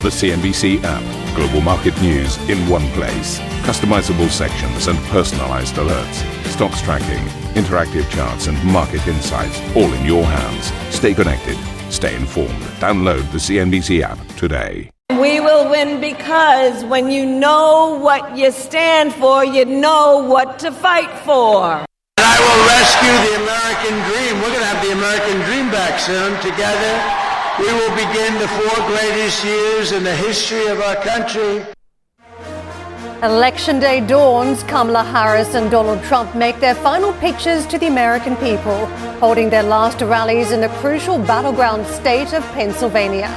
The CNBC app. Global market news in one place. Customizable sections and personalized alerts. Stocks tracking, interactive charts and market insights all in your hands. Stay connected. Stay informed. Download the CNBC app today. We will win because when you know what you stand for, you know what to fight for. And I will rescue the American dream. We're going to have the American dream back soon. Together, we will begin the 4 greatest years in the history of our country. Election day dawns. Kamala Harris and Donald Trump make their final pitches to the American people, holding their last rallies in the crucial battleground state of Pennsylvania.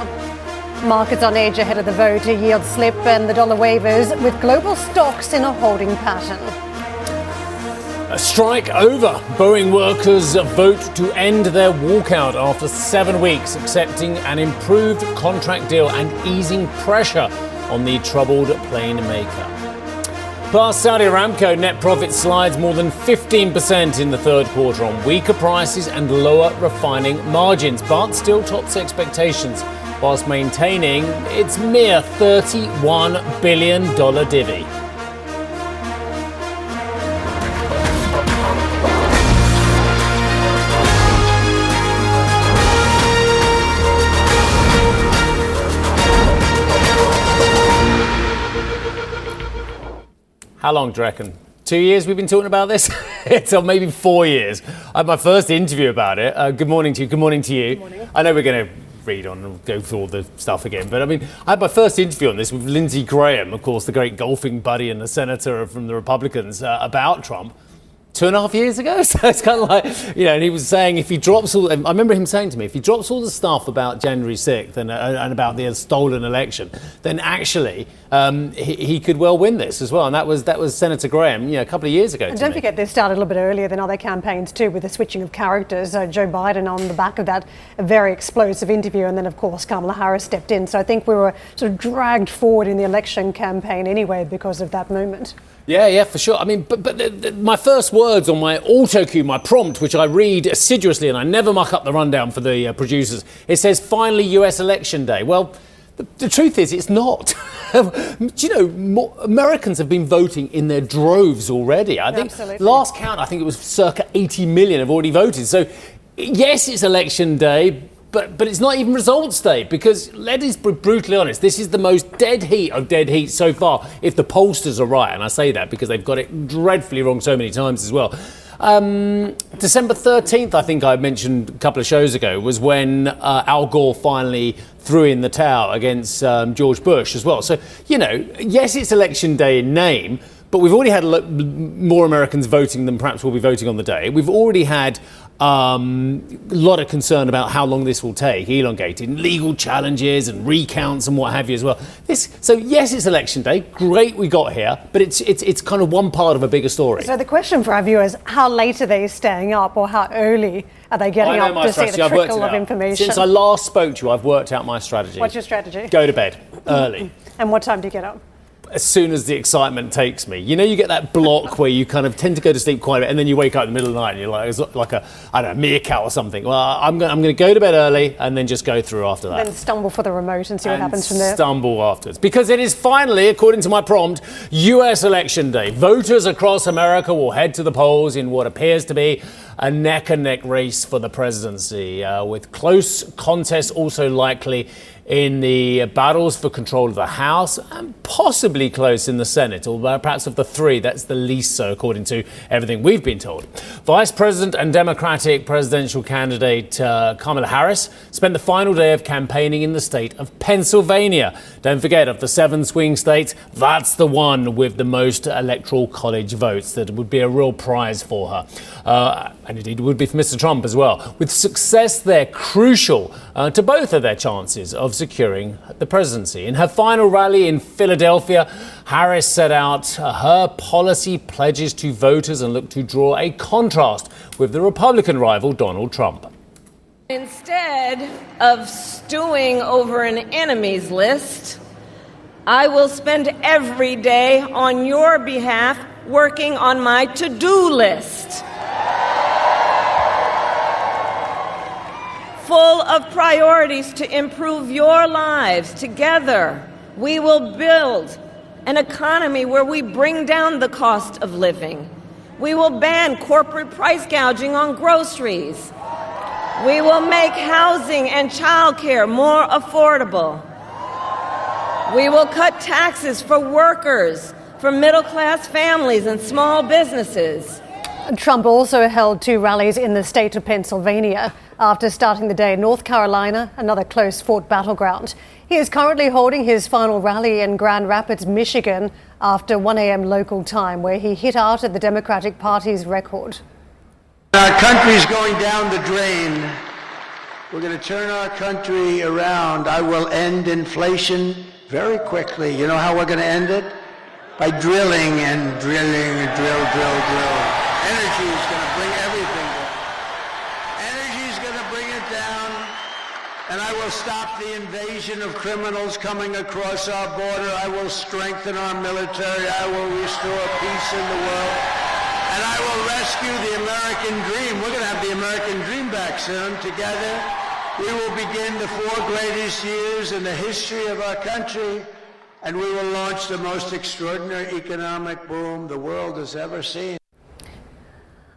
Markets on edge ahead of the vote, a yield slip and the dollar wavers, with global stocks in a holding pattern. A strike over. Boeing workers vote to end their walkout after 7 weeks, accepting an improved contract deal and easing pressure on the troubled plane maker. Plus, Saudi Aramco net profit slides more than 15% in the third quarter on weaker prices and lower refining margins, but still tops expectations whilst maintaining its mere $31 billion divvy. How long do you reckon? 2 years we've been talking about this? It's maybe 4 years. I had my first interview about it. Good morning to you. Good morning to you. Good morning. I know we're going to read on and go through all the stuff again, but I mean, I had my first interview on this with Lindsey Graham, of course, the great golfing buddy and the senator from the Republicans, about Trump. 2.5 years ago, so it's kind of like, and he was saying if he drops all, I remember him saying to me, if he drops all the stuff about January 6th and about the stolen election, then actually he could well win this as well. And that was Senator Graham, a couple of years ago. And don't forget, this started a little bit earlier than other campaigns too, with the switching of characters. Joe Biden on the back of that, a very explosive interview, and then of course Kamala Harris stepped in. So I think we were sort of dragged forward in the election campaign anyway because of that moment. Yeah, for sure. I mean, but my first words on my auto cue, my prompt, which I read assiduously, and I never muck up the rundown for the producers, it says, finally US election day. Well, the truth is it's not. Americans have been voting in their droves already. I think Absolutely. Last count, I think it was circa 80 million have already voted. So, yes, it's election day, But it's not even results day, because let's be brutally honest, this is the most dead heat of dead heat so far, if the pollsters are right, and I say that because they've got it dreadfully wrong so many times as well. December 13th, I think I mentioned a couple of shows ago, was when Al Gore finally threw in the towel against George Bush as well. So, yes, it's election day in name, but we've already had more Americans voting than perhaps will be voting on the day. We've already had a lot of concern about how long this will take, elongated legal challenges and recounts and what have you as well. So yes, it's election day. Great, we got here, but it's kind of one part of a bigger story. So the question for our viewers: how late are they staying up, or how early are they getting up to see the trickle of information? Since I last spoke to you, I've worked out my strategy. What's your strategy? Go to bed early. And what time do you get up? As soon as the excitement takes me. You get that block where you kind of tend to go to sleep quite a bit, and then you wake up in the middle of the night and you're like, it's like a meerkat or something. Well, I'm going to go to bed early and then just go through after that. Then stumble for the remote and see what happens from there. Stumble afterwards. Because it is finally, according to my prompt, US election day. Voters across America will head to the polls in what appears to be a neck-and-neck race for the presidency, with close contests also likely in the battles for control of the House, and possibly close in the Senate, although perhaps of the three, that's the least so, according to everything we've been told. Vice President and Democratic presidential candidate Kamala Harris spent the final day of campaigning in the state of Pennsylvania. Don't forget, of the 7 swing states, that's the one with the most electoral college votes. That would be a real prize for her. And indeed it would be for Mr. Trump as well. With success there crucial to both of their chances of securing the presidency. In her final rally in Philadelphia, Harris set out her policy pledges to voters and looked to draw a contrast with the Republican rival Donald Trump. Instead of stewing over an enemies list, I will spend every day on your behalf working on my to-do list. full of priorities to improve your lives. Together, we will build an economy where we bring down the cost of living. We will ban corporate price gouging on groceries. We will make housing and childcare more affordable. We will cut taxes for workers, for middle-class families and small businesses. Trump also held two rallies in the state of Pennsylvania after starting the day in North Carolina, another close-fought battleground. He is currently holding his final rally in Grand Rapids, Michigan, after 1 a.m. local time, where he hit out at the Democratic Party's record. Our country's going down the drain. We're going to turn our country around. I will end inflation very quickly. You know how we're going to end it? By drilling and drilling and drill. Energy is going to bring everything down. Energy is going to bring it down. And I will stop the invasion of criminals coming across our border. I will strengthen our military. I will restore peace in the world. And I will rescue the American dream. We're going to have the American dream back soon. Together, we will begin the 4 greatest years in the history of our country. And we will launch the most extraordinary economic boom the world has ever seen.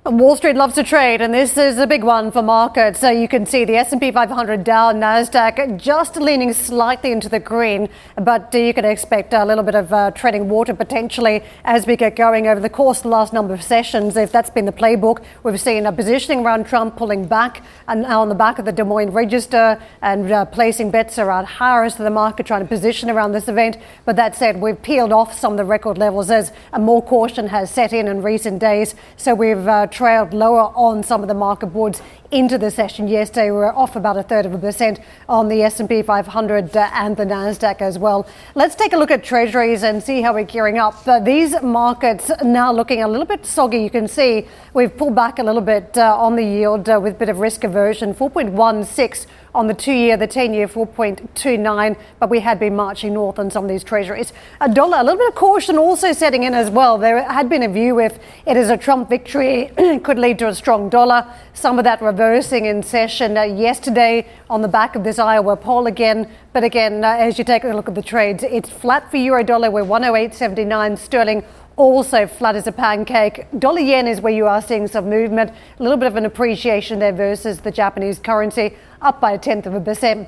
Wall Street loves to trade, and this is a big one for markets. So you can see the S&P 500, Dow, Nasdaq just leaning slightly into the green, but you can expect a little bit of treading water potentially as we get going over the course of the last number of sessions. If that's been the playbook, we've seen a positioning around Trump pulling back and now on the back of the Des Moines Register and placing bets around Harris to the market, trying to position around this event. But that said, we've peeled off some of the record levels as more caution has set in recent days. So we've trailed lower on some of the market boards into the session yesterday. We were off about 1/3% on the S&P 500 and the Nasdaq as well. Let's take a look at treasuries and see how we're gearing up. These markets now looking a little bit soggy. You can see we've pulled back a little bit on the yield with a bit of risk aversion, 4.16 on the 2-year, the 10-year 4.29, but we had been marching north on some of these treasuries. A dollar, a little bit of caution also setting in as well. There had been a view if it is a Trump victory, it could lead to a strong dollar. Some of that reversing in session yesterday on the back of this Iowa poll again. But again, as you take a look at the trades, it's flat for euro dollar. We're 108.79 sterling. Also flat as a pancake. Dollar yen is where you are seeing some movement. A little bit of an appreciation there versus the Japanese currency, up by 1/10%.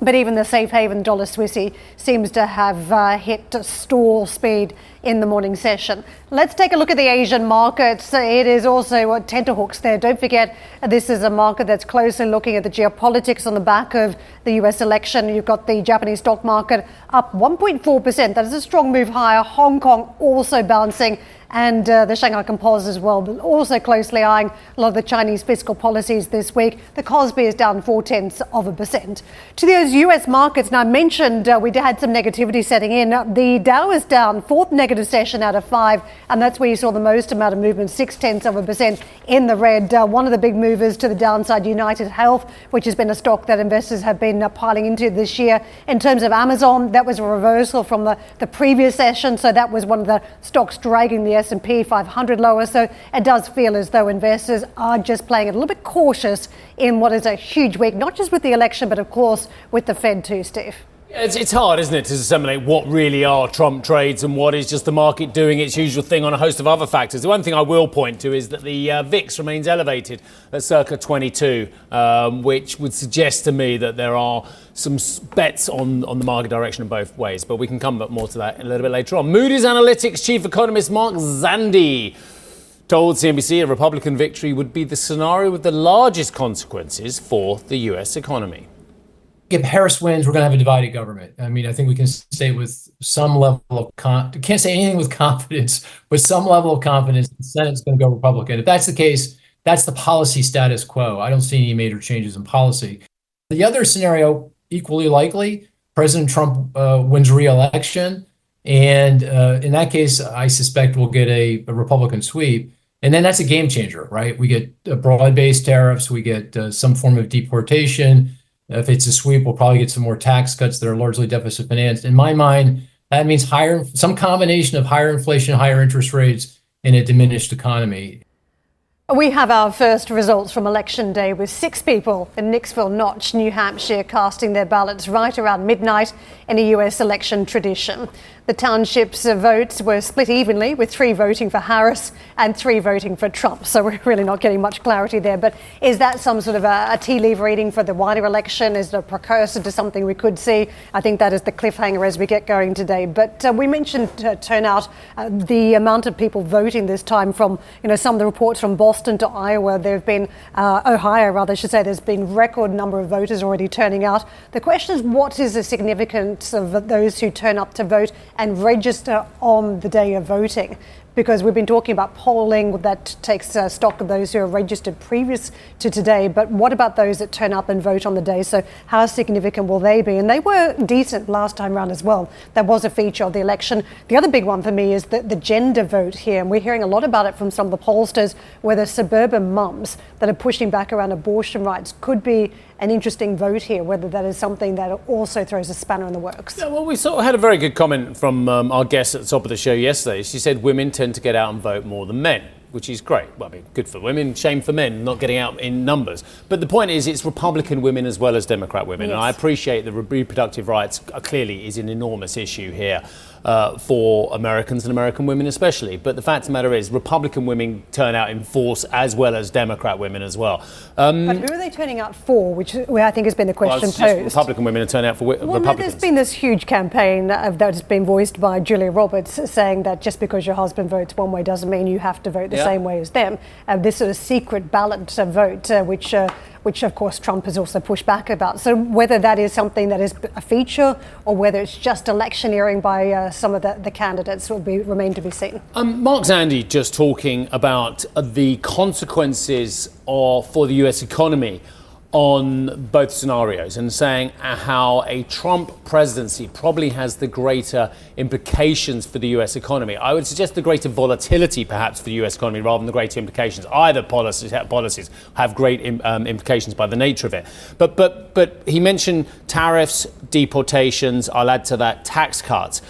But even the safe haven dollar Swissy seems to have hit stall speed in the morning session. Let's take a look at the Asian markets. It is also tenterhooks there. Don't forget, this is a market that's closely looking at the geopolitics on the back of the US election. You've got the Japanese stock market up 1.4%. That is a strong move higher. Hong Kong also bouncing. And the Shanghai Composite as well, but also closely eyeing a lot of the Chinese fiscal policies this week. The Kospi is down 0.4%. To those US markets, now I mentioned we had some negativity setting in. The Dow is down, 4th negative session out of 5, and that's where you saw the most amount of movement, 0.6% in the red. One of the big movers to the downside, United Health, which has been a stock that investors have been piling into this year. In terms of Amazon, that was a reversal from the previous session, so that was one of the stocks dragging the S&P 500 lower. So it does feel as though investors are just playing it a little bit cautious in what is a huge week, not just with the election, but of course with the Fed too, Steve. It's hard, isn't it, to disseminate what really are Trump trades and what is just the market doing its usual thing on a host of other factors. The one thing I will point to is that the VIX remains elevated at circa 22, which would suggest to me that there are some bets on the market direction in both ways. But we can come back more to that a little bit later on. Moody's Analytics chief economist Mark Zandi told CNBC a Republican victory would be the scenario with the largest consequences for the US economy. If Harris wins, we're going to have a divided government. I mean, I think we can say with some level of can't say anything with confidence. With some level of confidence, the Senate's going to go Republican. If that's the case, that's the policy status quo. I don't see any major changes in policy. The other scenario, equally likely, President Trump wins re-election. And in that case, I suspect we'll get a Republican sweep. And then that's a game changer, right? We get broad-based tariffs. We get some form of deportation. If it's a sweep, we'll probably get some more tax cuts that are largely deficit financed. In my mind, that means some combination of higher inflation, higher interest rates, and a diminished economy. We have our first results from Election Day with 6 people in Nicksville Notch, New Hampshire, casting their ballots right around midnight in a US election tradition. The township's votes were split evenly, with 3 voting for Harris and 3 voting for Trump. So we're really not getting much clarity there. But is that some sort of a tea leaf reading for the wider election? Is it a precursor to something we could see? I think that is the cliffhanger as we get going today. But we mentioned turnout, the amount of people voting this time from, some of the reports from Boston to Iowa. There have been, Ohio rather, I should say, there's been record number of voters already turning out. The question is, what is the significance of those who turn up to vote and register on the day of voting? Because we've been talking about polling that takes stock of those who are registered previous to today. But what about those that turn up and vote on the day? So how significant will they be? And they were decent last time round as well. That was a feature of the election. The other big one for me is the gender vote here. And we're hearing a lot about it from some of the pollsters, where the suburban mums that are pushing back around abortion rights could be an interesting vote here, whether that is something that also throws a spanner in the works. Yeah, well, we sort of had a very good comment from our guest at the top of the show yesterday. She said women tend to get out and vote more than men, which is great. Well, I mean, good for women, shame for men not getting out in numbers. But the point is, it's Republican women as well as Democrat women. Yes. And I appreciate that reproductive rights clearly is an enormous issue here for Americans and American women especially. But the fact of the matter is, Republican women turn out in force as well as Democrat women as well. But who are they turning out for, which I think has been the question posed? Republican women are turning out for Republicans. There's been this huge campaign that has been voiced by Julia Roberts, saying that just because your husband votes one way doesn't mean you have to vote the same way as them. This sort of secret ballot vote, which of course Trump has also pushed back about. So whether that is something that is a feature or whether it's just electioneering by some of the candidates will remain to be seen. Mark Zandi just talking about the consequences for the US economy on both scenarios, and saying how a Trump presidency probably has the greater implications for the US economy. I would suggest the greater volatility perhaps for the US economy rather than the greater implications. Either policies have great implications by the nature of it. But he mentioned tariffs, deportations, I'll add to that tax cuts,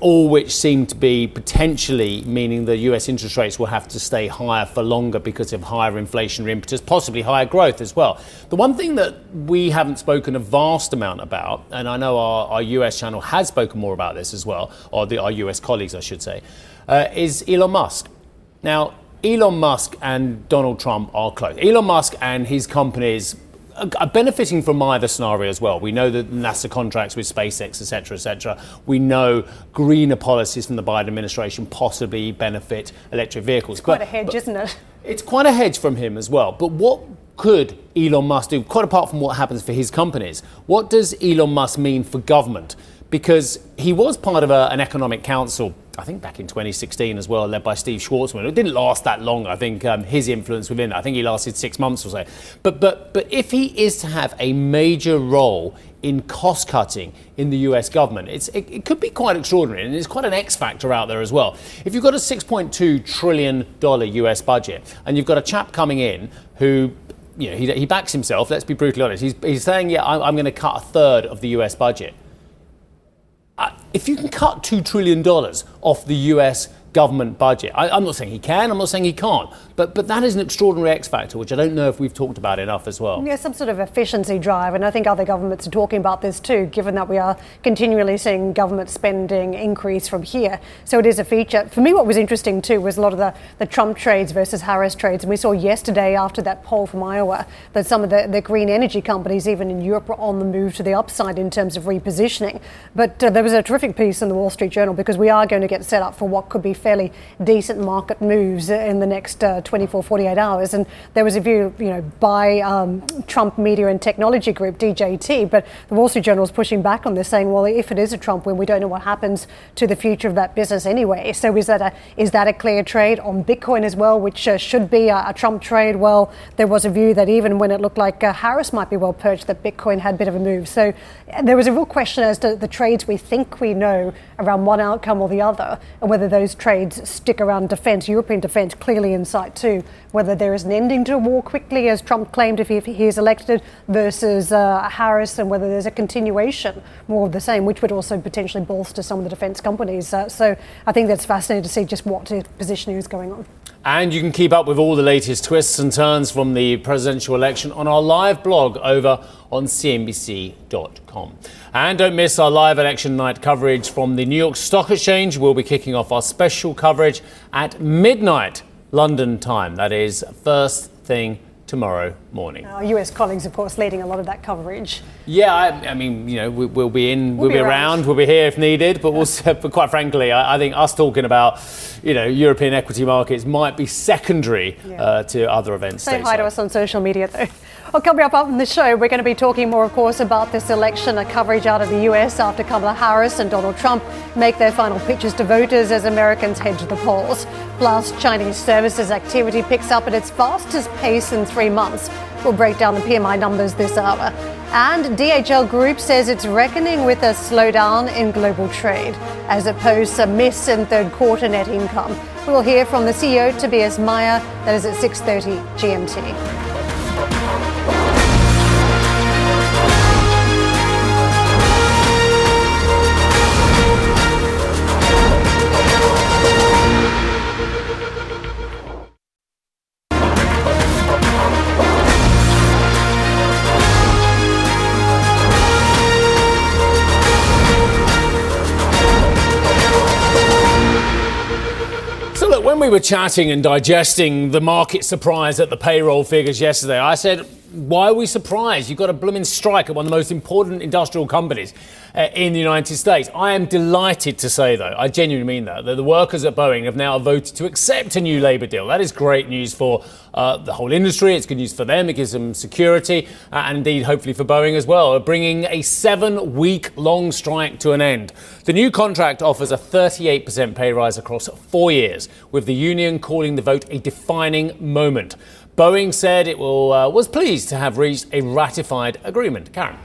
all which seem to be potentially meaning the US interest rates will have to stay higher for longer because of higher inflationary impetus, possibly higher growth as well. The one thing that we haven't spoken a vast amount about, and I know our US channel has spoken more about this as well, or our US colleagues I should say, is Elon Musk. Now, Elon Musk and Donald Trump are close. Elon Musk and his companies are benefiting from either scenario as well. We know that NASA contracts with SpaceX, et cetera. We know greener policies from the Biden administration possibly benefit electric vehicles. It's quite a hedge, isn't it? It's quite a hedge from him as well. But what could Elon Musk do, quite apart from what happens for his companies? What does Elon Musk mean for government? Because he was part of an economic council, I think back in 2016 as well, led by Steve Schwarzman. It didn't last that long. I think his influence within, I think he lasted 6 months or so. But if he is to have a major role in cost cutting in the US government, it could be quite extraordinary, and there's quite an X factor out there as well. If you've got a $6.2 trillion US budget, and you've got a chap coming in who, he backs himself, let's be brutally honest. He's saying, I'm going to cut a third of the US budget. If you can cut $2 trillion off the US government budget, I'm not saying he can, I'm not saying he can't, but that is an extraordinary X factor, which I don't know if we've talked about enough as well. Yeah, some sort of efficiency drive, and I think other governments are talking about this too, given that we are continually seeing government spending increase from here. So it is a feature. For me, what was interesting too was a lot of the Trump trades versus Harris trades, and we saw yesterday after that poll from Iowa that some of the green energy companies, even in Europe, were on the move to the upside in terms of repositioning. But there was a terrific piece in the Wall Street Journal, because we are going to get set up for what could be fairly decent market moves in the next 24, 48 hours. And there was a view, by Trump Media and Technology Group, DJT, but the Wall Street Journal is pushing back on this, saying, well, if it is a Trump win, we don't know what happens to the future of that business anyway. So is that a clear trade on Bitcoin as well, which should be a Trump trade? Well, there was a view that even when it looked like Harris might be well perched, that Bitcoin had a bit of a move. So there was a real question as to the trades we think we know around one outcome or the other, and whether those trades stick around defence, European defence clearly in sight too, whether there is an ending to a war quickly, as Trump claimed if he is elected, versus Harris, and whether there's a continuation, more of the same, which would also potentially bolster some of the defence companies. So I think that's fascinating to see just what positioning is going on. And you can keep up with all the latest twists and turns from the presidential election on our live blog over on CNBC.com. And don't miss our live election night coverage from the New York Stock Exchange. We'll be kicking off our special coverage at midnight London time. That is first thing tomorrow morning. Our US colleagues, of course, leading a lot of that coverage. Yeah, I mean, we'll be around, we'll be here if needed, but but quite frankly, I think us talking about, European equity markets might be secondary to other events. Say hi to us on social media, though. Well, coming up on the show, we're going to be talking more, of course, about this election, a coverage out of the US after Kamala Harris and Donald Trump make their final pitches to voters as Americans head to the polls. Plus, Chinese services activity picks up at its fastest pace in 3 months. We'll break down the PMI numbers this hour. And DHL Group says it's reckoning with a slowdown in global trade as it posts a miss in third quarter net income. We'll hear from the CEO, Tobias Meyer. That is at 6:30 GMT. When we were chatting and digesting the market surprise at the payroll figures yesterday, I said, why are we surprised? You've got a blooming strike at one of the most important industrial companies in the United States. I am delighted to say, though, I genuinely mean that the workers at Boeing have now voted to accept a new labour deal. That is great news for the whole industry. It's good news for them. It gives them security and indeed, hopefully for Boeing as well, bringing a 7-week-long strike to an end. The new contract offers a 38% pay rise across 4 years, with the union calling the vote a defining moment. Boeing said it was pleased to have reached a ratified agreement. Karen.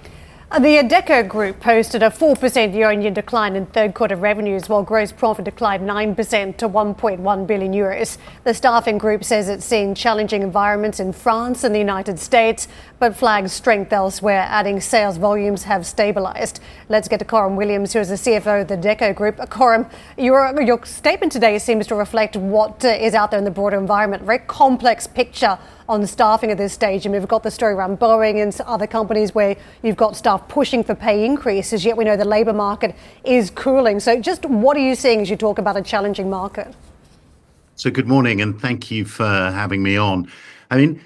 The Adecco Group posted a 4% year-on-year decline in third quarter revenues, while gross profit declined 9% to 1.1 billion euros. The staffing group says it's seeing challenging environments in France and the United States, but flags strength elsewhere, adding sales volumes have stabilised. Let's get to Coram Williams, who is the CFO of the Adecco Group. Coram, your statement today seems to reflect what is out there in the broader environment. Very complex picture on staffing at this stage. And we've got the story around Boeing and other companies where you've got staff pushing for pay increases, yet we know the labour market is cooling. So just what are you seeing as you talk about a challenging market? So good morning, and thank you for having me on. I mean,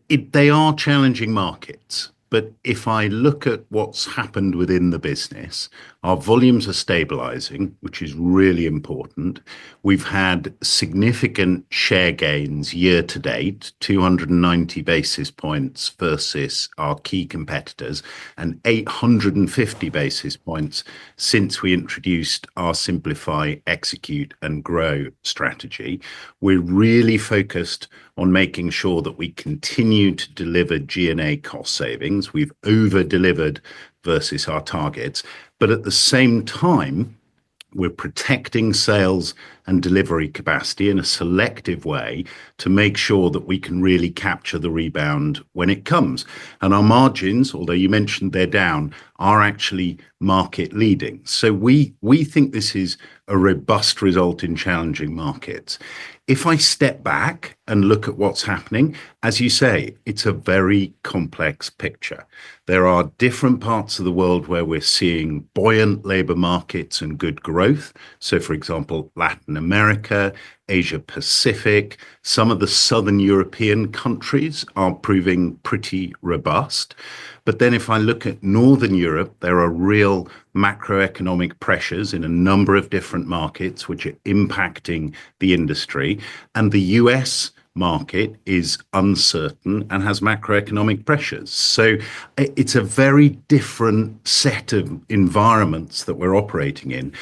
they are challenging markets. But if I look at what's happened within the business, our volumes are stabilizing, which is really important. We've had significant share gains year to date, 290 basis points versus our key competitors, and 850 basis points since we introduced our Simplify, Execute and Grow strategy. We're really focused on making sure that we continue to deliver G&A cost savings. We've over-delivered versus our targets, but at the same time, we're protecting sales and delivery capacity in a selective way to make sure that we can really capture the rebound when it comes. And our margins, although you mentioned they're down, are actually market leading. So we think this is a robust result in challenging markets. If I step back and look at what's happening, as you say, it's a very complex picture. There are different parts of the world where we're seeing buoyant labour markets and good growth. So, for example, Latin America, Asia Pacific, some of the Southern European countries are proving pretty robust. But then if I look at Northern Europe, there are real macroeconomic pressures in a number of different markets which are impacting the industry. And the US market is uncertain and has macroeconomic pressures. So it's a very different set of environments that we're operating in.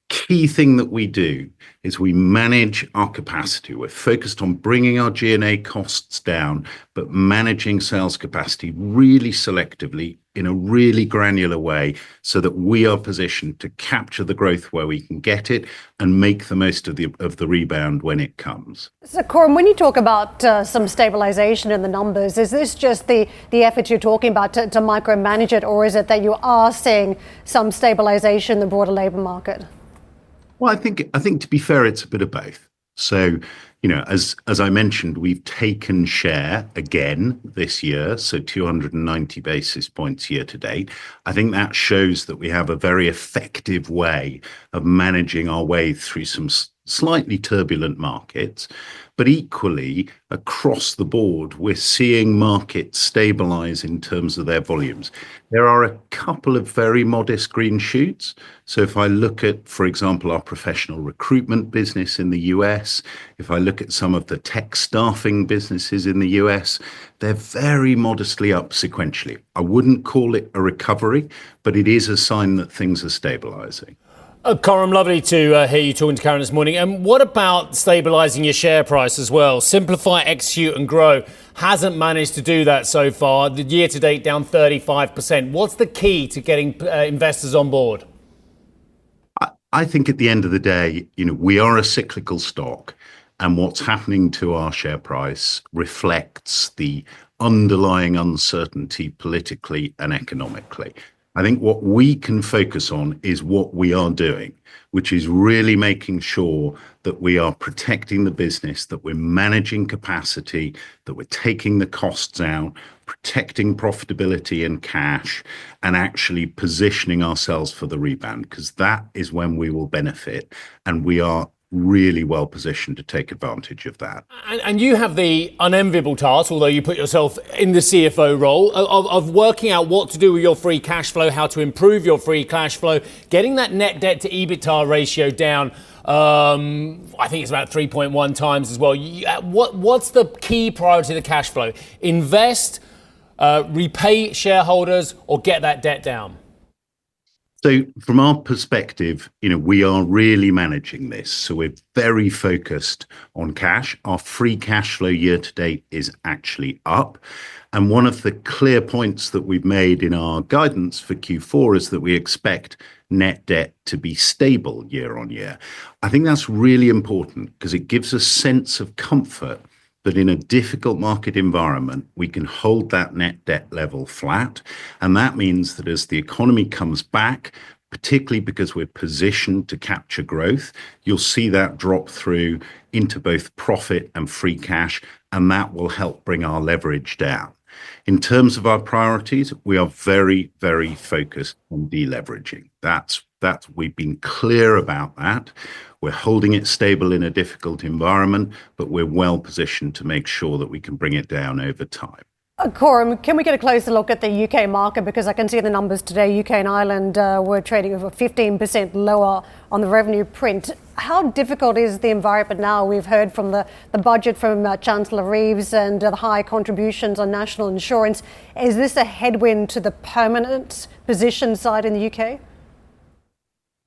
Key thing that we do is we manage our capacity. We're focused on bringing our G&A costs down, but managing sales capacity really selectively in a really granular way so that we are positioned to capture the growth where we can get it and make the most of the rebound when it comes. So, Coram, when you talk about some stabilization in the numbers, is this just the efforts you're talking about to micromanage it, or is it that you are seeing some stabilization in the broader labour market? Well, I think to be fair, it's a bit of both. So, as I mentioned, we've taken share again this year, so 290 basis points year to date. I think that shows that we have a very effective way of managing our way through some slightly turbulent markets. But equally, across the board, we're seeing markets stabilize in terms of their volumes. There are a couple of very modest green shoots. So if I look at, for example, our professional recruitment business in the US, if I look at some of the tech staffing businesses in the US, they're very modestly up sequentially. I wouldn't call it a recovery, but it is a sign that things are stabilizing. Coram, lovely to hear you talking to Karen this morning. And what about stabilising your share price as well? Simplify, execute and grow hasn't managed to do that so far. The year to date down 35%. What's the key to getting investors on board? I think at the end of the day, we are a cyclical stock, and what's happening to our share price reflects the underlying uncertainty politically and economically. I think what we can focus on is what we are doing, which is really making sure that we are protecting the business, that we're managing capacity, that we're taking the costs out, protecting profitability and cash, and actually positioning ourselves for the rebound, because that is when we will benefit. And we are really well positioned to take advantage of that. And you have the unenviable task, although you put yourself in the CFO role, of working out what to do with your free cash flow, how to improve your free cash flow, getting that net debt to EBITDA ratio down. I think it's about 3.1 times as well. What's the key priority of the cash flow? Invest, repay shareholders, or get that debt down? So from our perspective, we are really managing this. So we're very focused on cash. Our free cash flow year to date is actually up. And one of the clear points that we've made in our guidance for Q4 is that we expect net debt to be stable year on year. I think that's really important because it gives a sense of comfort that in a difficult market environment, we can hold that net debt level flat. And that means that as the economy comes back, particularly because we're positioned to capture growth, you'll see that drop through into both profit and free cash, and that will help bring our leverage down. In terms of our priorities, we are very, very focused on deleveraging. We've been clear about that. We're holding it stable in a difficult environment, but we're well positioned to make sure that we can bring it down over time. Coram, can we get a closer look at the UK market? Because I can see the numbers today. UK and Ireland were trading over 15% lower on the revenue print. How difficult is the environment now? We've heard from the budget from Chancellor Reeves and the high contributions on national insurance. Is this a headwind to the permanent position side in the UK?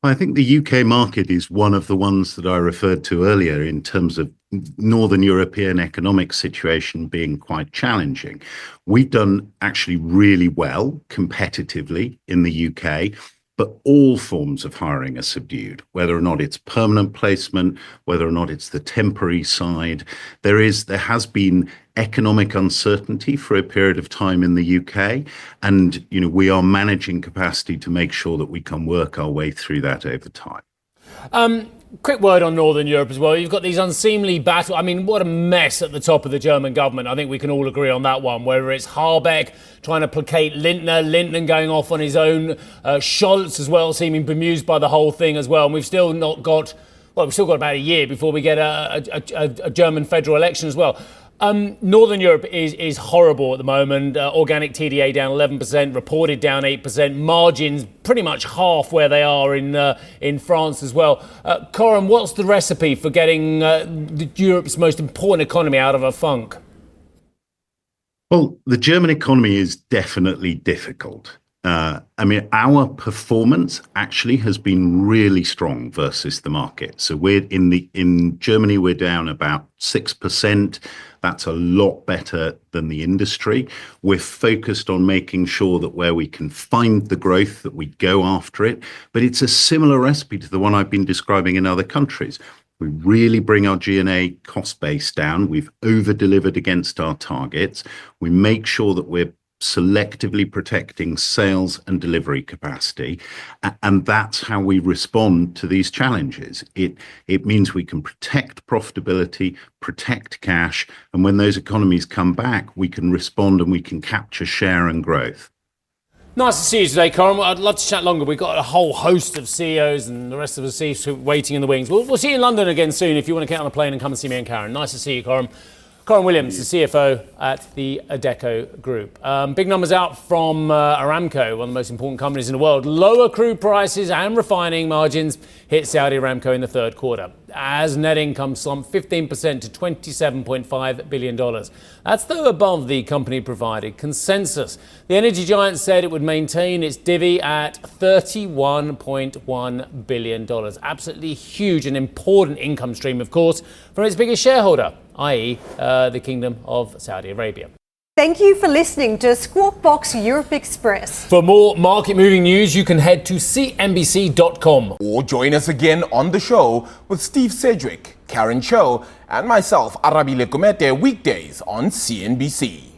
I think the UK market is one of the ones that I referred to earlier in terms of Northern European economic situation being quite challenging. We've done actually really well competitively in the UK, but all forms of hiring are subdued, whether or not it's permanent placement, whether or not it's the temporary side. There has been economic uncertainty for a period of time in the UK, and we are managing capacity to make sure that we can work our way through that over time. Quick word on Northern Europe as well. You've got these unseemly battles. I mean, what a mess at the top of the German government. I think we can all agree on that one, whether it's Habeck trying to placate Lindner going off on his own, Scholz as well, seeming bemused by the whole thing as well. And we've still got about a year before we get a German federal election as well. Northern Europe is horrible at the moment. Organic TDA down 11%, reported down 8%. Margins pretty much half where they are in France as well. Coram, what's the recipe for getting Europe's most important economy out of a funk? Well, the German economy is definitely difficult. Our performance actually has been really strong versus the market. So in Germany, we're down about 6%. That's a lot better than the industry. We're focused on making sure that where we can find the growth, that we go after it. But it's a similar recipe to the one I've been describing in other countries. We really bring our G&A cost base down. We've over-delivered against our targets. We make sure that we're selectively protecting sales and delivery capacity. And that's how we respond to these challenges. It means we can protect profitability, protect cash, and when those economies come back, we can respond and we can capture share and growth. Nice to see you today, Coram. I'd love to chat longer. We've got a whole host of CEOs and the rest of the CEOs waiting in the wings. We'll see you in London again soon if you want to get on a plane and come and see me and Karen. Nice to see you, Coram. Coram Williams, the CFO at the Adecco Group. Big numbers out from Aramco, one of the most important companies in the world. Lower crude prices and refining margins hit Saudi Aramco in the third quarter, as net income slumped 15% to $27.5 billion. That's though above the company-provided consensus. The energy giant said it would maintain its divvy at $31.1 billion. Absolutely huge and important income stream, of course, from its biggest shareholder, i.e. the Kingdom of Saudi Arabia. Thank you for listening to Squawk Box Europe Express. For more market-moving news, you can head to CNBC.com. Or join us again on the show with Steve Sedgwick, Karen Cho, and myself, Arabi Lekumete, weekdays on CNBC.